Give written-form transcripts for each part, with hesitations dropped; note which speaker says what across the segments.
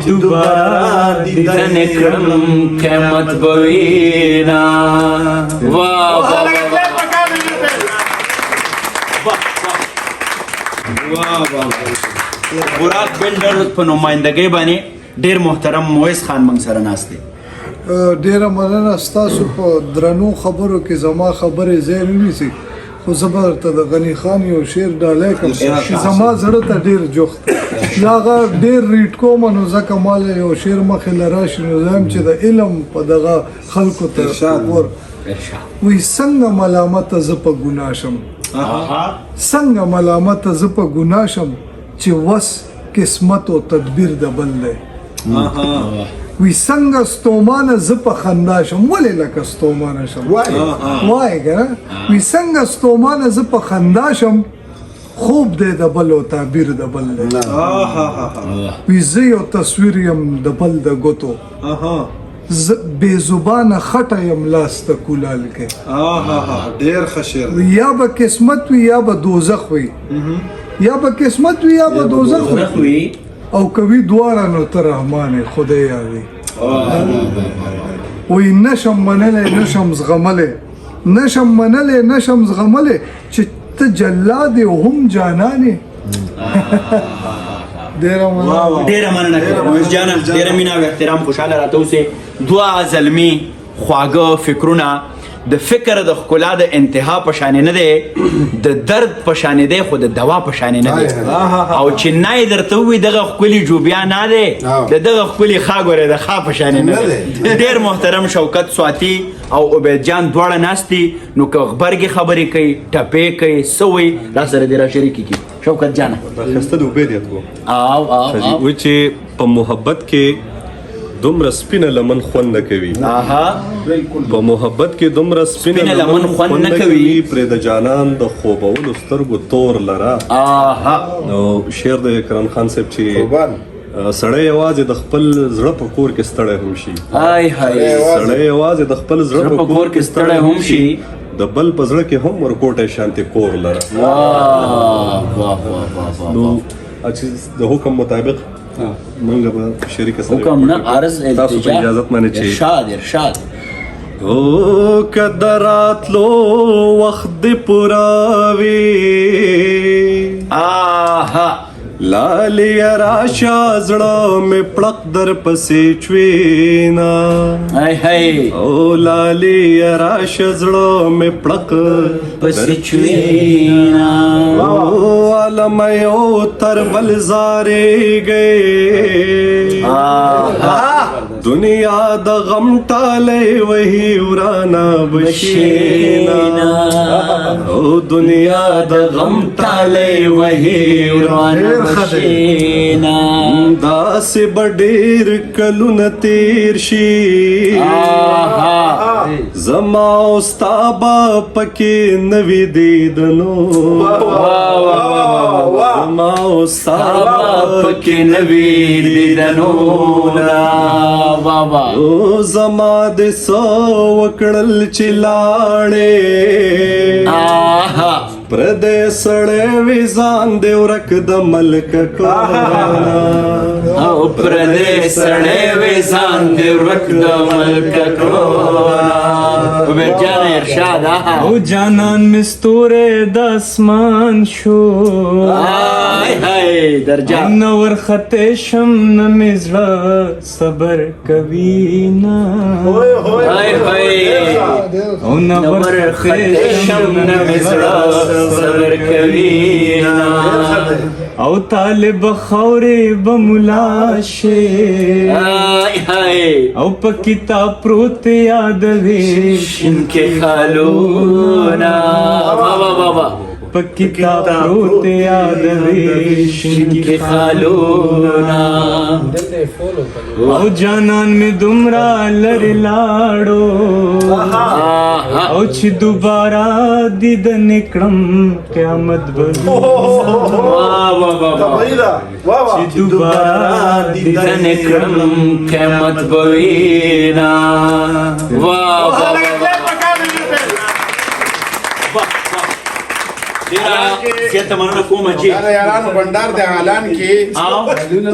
Speaker 1: دوباره دیدن کړم قیامت به وینا.
Speaker 2: براق بلډر په نمائندګۍ باندې ډیر محترم مویز خان موږ سره ناست دی.
Speaker 3: ډیره مننه ستاسو په درنو خبرو کې زما خبرې ځای نه نیسي، خو زه به درته د غني خان یو شعر ډالۍ کړم چې زما زړه ته ډېر جوخت دی. هغه ډېر ریډ کوم نو ځکه ما یو شعر مخې له راشي نو زه هم چې د علم په دغه خلکو ته وایي څنګه ملامته زه په ګناه شم، څنګه ملامته زه په ګناه شم چې وس قسمت او تدبیر د بل دی. وی څنګه ستومانه زه په خندا شم، ولې لکه ستومانه شم وایې که وی څنګه ستومانه زه په خندا شم خوب دی د بل او تعبیر د بل دی. وی زه یو تصویر یم د بل د ګوتو، بې زبانه خټه یم لاس ته کولال کې.
Speaker 4: ډېر ښه شعر دی.
Speaker 3: یا به قسمت وي یا به دوزخ وي، یا به قسمت وي یا به دوزخ وي، او کوي دواړه نو ته رحمان خدای یادي. وی نشم منلی نشم زغملی، نشم منلی نشم زغملی چې ته جلاد هم جانانې.
Speaker 2: ډیره مننه مویز جانه، ډیره مینه او احترام. خوشحاله راته اوسې. دوه زلمي خواږه فکرونه د فکر د ښکلا د انتها په شانې نه دی، د درد په شانې دی خو د دوا په شانې نه دی. او چې نه یې درته ووایي دغه ښکلي جوبیا نه دی، د دغه ښکلي خا ګورې د خا په شانې نه دی. ډېر محترم شوکت سواتی او عبید جان دواړه ناست دي، نو که غبرګې خبرې کوي ټپې کوي څه وایي را سره دې را شریکې کړي. شوکت جانه
Speaker 4: ښایسته د عبید یاد کوم
Speaker 5: وایي چې په محبت کې دومره سپینه لمن خوند نه کوي، په محبت کې دومره سپینه لمن خوند نه کوي، پرې د جانان د خوبولو سترګو تور لره. نو شعر د کرن خان صاحب چې سړی یوازې د خپل زړه په کور کې ستړی هم شي، سړی یوازې د خپل زړه په کور کې ستړی هم شي، د بل په زړه کې هم ورکوټی شانتې کور لره. نو چې د حکم مطابق منګه به شریک سره
Speaker 2: حکم نه عرض
Speaker 5: تاسو په اجازت باندې چې
Speaker 2: ارشاد
Speaker 5: او کدراتلو وخت دی پوراوي لالی راشا زړه مې پړق در پسې چوينا او لالی راشا زړه مې پړق
Speaker 1: پسې چوينا
Speaker 5: او علم یو تر بل زارې گئے دنیا د غم ټاله وਹੀ ورانا بشینا او دنیا د غم ټاله وਹੀ ورانا بشینا داس بډیر کلون تیر شي زما استابا پکې نوی دیدنو زما استابا پکې نوی دیدنو او زما د سو وکړل چې لاړې پردې سړې وی ځان دې ورک د ملک کونا
Speaker 1: او پردې سړې وی ځان دې ورک د ملک کونا. عبید جان ارشاد
Speaker 6: او جانان مستوره د اسمان شو
Speaker 1: درجه
Speaker 6: نور خطه شم نه مزړه صبر کوي نه او نور خطه شم نه مزړه صبر کوي نه او طالب خورې بملا شي او په کتاب پروت یادوي
Speaker 1: شینکې خالونه
Speaker 6: په کتاب پروت یادوي
Speaker 1: شینکې خالونه
Speaker 6: او جانان می دومره لرې لاړو او چې دوباره دیدن کړم قیامت به چې دوباره
Speaker 1: دیدن کړم قیامت به وینا.
Speaker 2: ډېره زیاته مننه کوم چې
Speaker 7: دا یارانو بندر د اعلان کې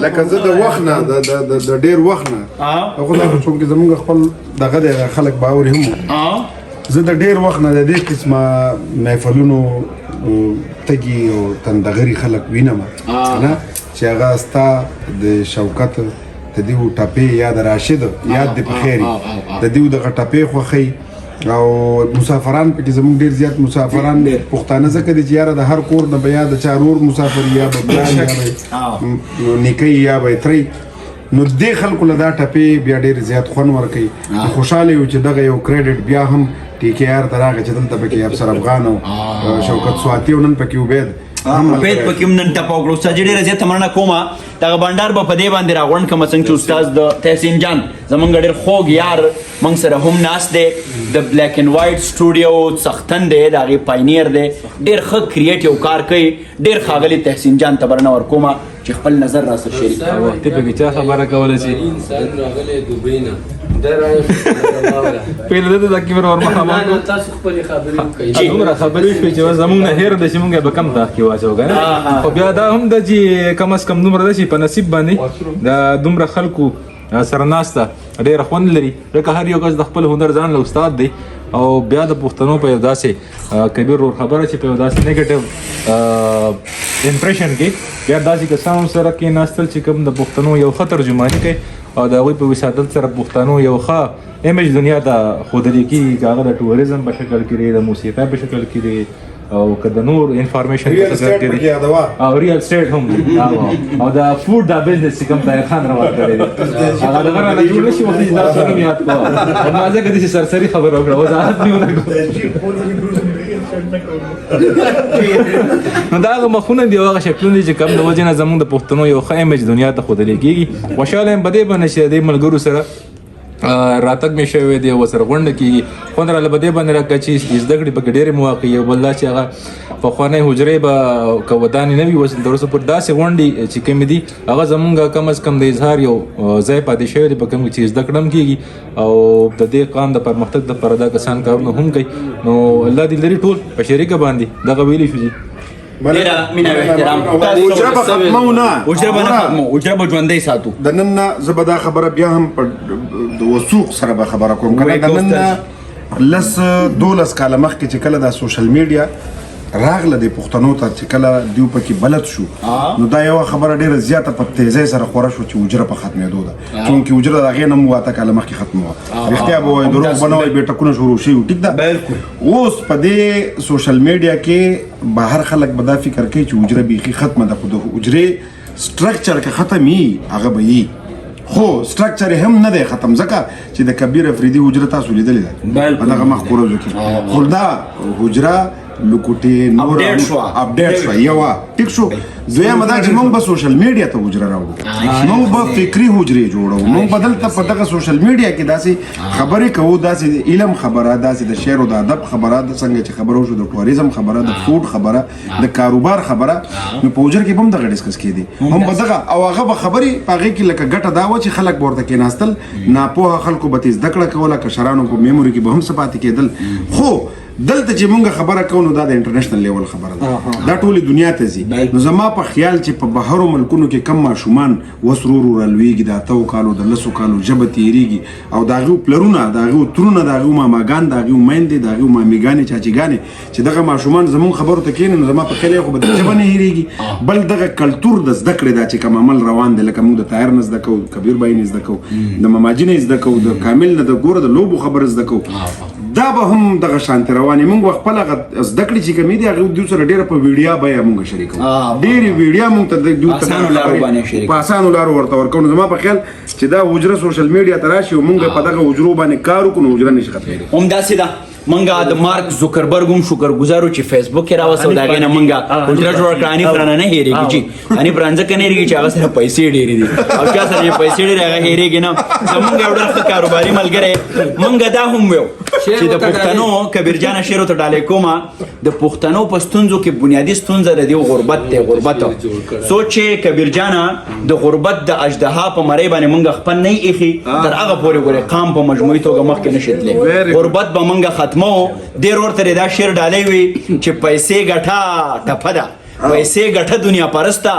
Speaker 7: لکه زه د وخت نه د ډېر وخت نه خو دا چون کې زمونږ خپل دغه د خلک باور هم زه د ډېر وخت نه د دې قسمه محفلونو تږي او تندغري خلک وینم نه چې هغه ستا د شوکت د دیو ټاپې یا د راشد یاد دې په خیر د دیو دغه ټاپې خوښي او مسافران پکې زموږ ډېر زیات مسافران پښتانه ځکه دي چې یاره د هر کور نه به یا د چا رور مسافر یا به پلان یا به نیکۍ یا به ترۍ نو دې خلکو له دا ټپې بیا ډېر زیات خوند ورکوي خوشحاله یو چې دغه یو کریډټ بیا هم ټي کې آر ته راغی چې دلته پکې افسر افغان او شوکت سواتي او نن پکې عبید
Speaker 2: عبید پکې هم نن ټپه وکړو استاد ډېره زیاته مننه کومه دغه بنډار به په دې باندې راغونډ کړم څنګه چې استاد د تحسین جان زمونږ ډېر خوږ یار موږ سره هم ناست دی د بلیک اینډ وایټ سټوډیو څښتن دی د هغې پاینیر دی ډېر ښه کریټیو کار کوي ډېر ښاغلي تحسین جان ته برنه ورکومه چې خپل نظر را سره شریک کړه
Speaker 6: ته پکې چا خبره کوله چې
Speaker 1: انسان راغلی دوبۍ نه
Speaker 6: پهله دته د کیمرا ورمخه
Speaker 1: تاسو خپلې خبرې وکړئ
Speaker 6: دومره خبرې شوې چې زمونږ نه هېره ده چې مونږ به کم تاخ کې واچو که نه خو بیا دا هم ده چې کم از کم دومره ده چې په نصیب باندې د دومره خلکو سره ناسته ډېره خوند لري ځکه هر یو کس د خپل هنر ځان له استاد دی او بیا د پښتنو په یو داسې کبیر ور خبره چې په یو داسې نیګیټیو امپریشن کې بیا داسې کسانو سره کې ناستل چې کوم د پښتنو یو ښه ترجماني کوي او د هغوی په وساتل سره پښتنو یو ښه ایمیج دنیا ته ښودلی کېږي که هغه د ټوریزم په شکل کې دی د موسیقۍ په شکل کې دی او که د نور انفارمیشن په شکل کې دی او ریل اسټیټ هم دی او د فوډ دا بزنس چې کوم طاهر خان روان کړی دی هغه دغه رانه جوړ نه شي وختي چې دا څه هم یاد کوه ما ځکه داسې سرسري خبره وکړه وضاحت مې ونه کړو نو دا هغه مخونه دي او هغه شکلونه دي چې کوم د وجې نه زموږ د پښتنو یو ښه ایمیج دنیا ته ښودلی کېږي خوشحاله یم په دې باندې چې د دې ملګرو سره راتګ مې شوی دی ورسره غونډه کېږي خوند راله په دې باندې راکړه چې زده کړې پکې ډېرې مواقع یو بل دا چې هغه پخوانی حجرې به که ودانې نه وي اوس تر اوسه پورې داسې غونډې چې کومې دي هغه زمونږ کم از کم د اظهار یو ځای پاتې شوی دی په کوم چې زده کړه هم کېږي او د دې قام د پرمختګ دپاره دا کسان کارونه هم کوي نو الله دې لري ټول په شریکه باندې دغه ویلی شو
Speaker 2: ډېره مینه او احترام
Speaker 7: اجره به ختمو نه
Speaker 2: اجره به نه ختمو اجره به ژوندی ساتو
Speaker 7: د نن نه زه به دا خبره بیا هم په د وثوق سره به خبره کوم که نه د نن نه 12 کاله مخکې چې کله دا سوشل میډیا راغله د پښتنو ته چې کله دیو پکې بلد شو نو دا یو خبره ډیره زیاته په تیزی سره خوره شو چې اجره په ختمېدو ده چونکې اجره د هغې نه مو اته کاله مخکې ختمه وه رښتیا به وایي دروغ به نه وایي بیټکونه شروع شوي ټیک ده اوس په دې سوشل میډیا کې بهر خلک به دا فکر کوي چې اجره بیخي ختمه ده خو د اجرې سټرکچر که ختم وي هغه به وي خو سټرکچر هم نه دی ختم ځکه چې د کبیر افریدي حجره تاسو لیدلې ده په دغه مخ کورزو کې خو دا حجره لوکوټې نور اپډیټ شوه یوه ټیک شو دویمه دا چې موږ به سوشل میډیا ته حجره راوړو موږ به فکري حجرې جوړو موږ به دلته په دغه سوشل میډیا کې داسې خبرې کوو داسې علم خبره داسې د شعر او د ادب خبره څنګه چې خبره وشو د ټوریزم خبره د فوډ خبره د کاروبار خبره نو په حجره کې به هم دغه ډسکس کېدی هم به دغه او هغه به خبرې په هغې کې لکه ګټه دا وه چې خلک به ورته کېناستل ناپوهه خلکو به ترې زده کړه کوله کشرانو په میموري کې به هم څه پاتې کېدل خو دلته چې مونږ خبره کوو نو دا د انټرنیشنل لیول خبره ده دا ټولې دنیا ته ځي نو زما په خیال چې په بهرو ملکونو کې کم ماشومان اوس ورو ورو رالویږي د 8 کالو د 10 کالو ژبه تېرېږي او د هغوی پلرونه د هغوی ترونه د هغوی ماماګان د هغوی میندې د هغوی مامیګانې چاچیګانې چې دغه ماشومان زمونږ خبرو ته کښېني نو زما په خیال خو به د ژبه نه هېرېږي بل دغه کلتور د زده کړې دا چې کوم عمل روان دی لکه موږ د طاهر نه زده کوو کبیر بای نه زده کوو د ماماجي نه زده کوو د کامل نه د ګوره د لوبو خبره زده کوو دا به هم دغه شانتې روانې موږ خپل هغه زده کړې چې کومې دي هغه دوی سره ډېره په ویډیا بیه موږ شریکوو ډېرې ویډیا موږ ته په اسانو لارو ورته ورکوو نو زما په خیال چې دا حجره سوشل میډیا ته راشي او موږ په دغه حجرو باندې کار وکړو نو حجره نشي ختمېدی
Speaker 2: همداسې ده منګه د مارک زوکربرګ هم شکرګزارو چې فیسبوک کې راوستو د هغې نه منګه حجره جوړه کړه انیف رانه نه هېرېږي چې انیف ران ځکه نه هېرېږي چې هغه سره پیسې ډېرې دي او چا سره چې پیسې ډېرې هغه هېرېږي نه زمونږ یو ډېر ښه کاروباري ملګری منګه دا هم ویو چې د پښتنو کبیر جان شعر ته ډالې کومه د پښتنو په ستونزو کې بنیادی ستونزه د دې غربت دی غربت سوچ کبیر جان د غربت د اجدها په مړی باندې مونږ خپل نه ایخي تر هغه پورې ګورې قام په مجموعي توګه مخکې نشیتلې غربت به مونږ ختمو ډېر ورته دا شعر ډالې وي چې پیسې ګټه ټپه ده پیسې ګټه دنیا پرسته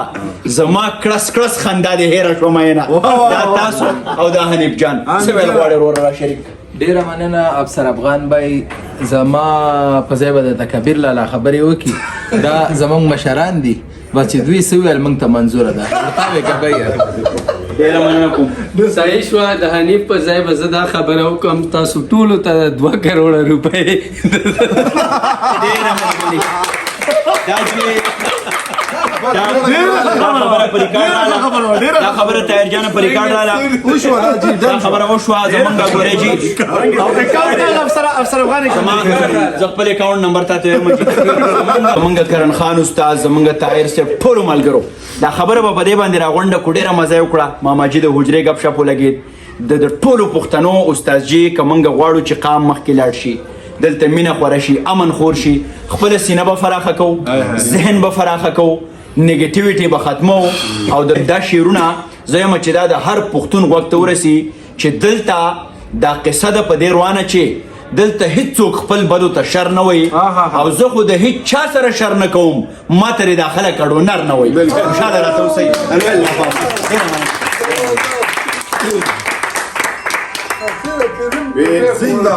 Speaker 2: زما کړس کړس خندا دې هېره شومه نه دا تاسو او دا حنیف جان څه ویل غواړې وروره را شریک
Speaker 8: ډیره مننه افسر افغان بای زما په ځای به د کبیر لالا خبرې وکړي دا زموږ مشران دي بس چې دوی څه ویل موږ ته منظوره ده ورته وکړه
Speaker 2: ډېره مننه کوم
Speaker 1: صحیح شوه د حنیف په ځای به زه دا خبره وکړم تاسو ټولو ته 2 کروڑه روپۍ
Speaker 2: ډېره مهرباني دا چې دا خبره پر ریکارډ رااله دا خبره طاهر جان پر ریکارډ رااله دا خبره وشوه زمونږ ګورې جي
Speaker 7: افسر افغان
Speaker 2: زه خپل اکاونټ نمبر تاته وایم زمونږ کرن خان استاد زمونږ طاهر صاحب ټولو ملګرو دا خبره به په دې باندې راغونډه کړو ډېره مزه یې وکړه ماما جي د حجرې ګپ شپ ولګېد د ټولو پښتنو استاد جي که موږ غواړو چې قام مخکې لاړ شي دلته مینه خوره شي امن خور شي خپله سینه به فراخه کوو ذهن به فراخه کوو نیګیټیویټي به ختمو او دا شعرونه زه یم چې دا د هر پښتون غوږ ته ورسي چې دلته دا قصه ده په دې روانه چې دلته هیڅوک خپل بدو ته شر نه وایي او زه خو د هیڅ چا سره شر نه کوم ما ترې داخله کډو نر نه وایي خوشحاله راته اوسئ
Speaker 7: زنده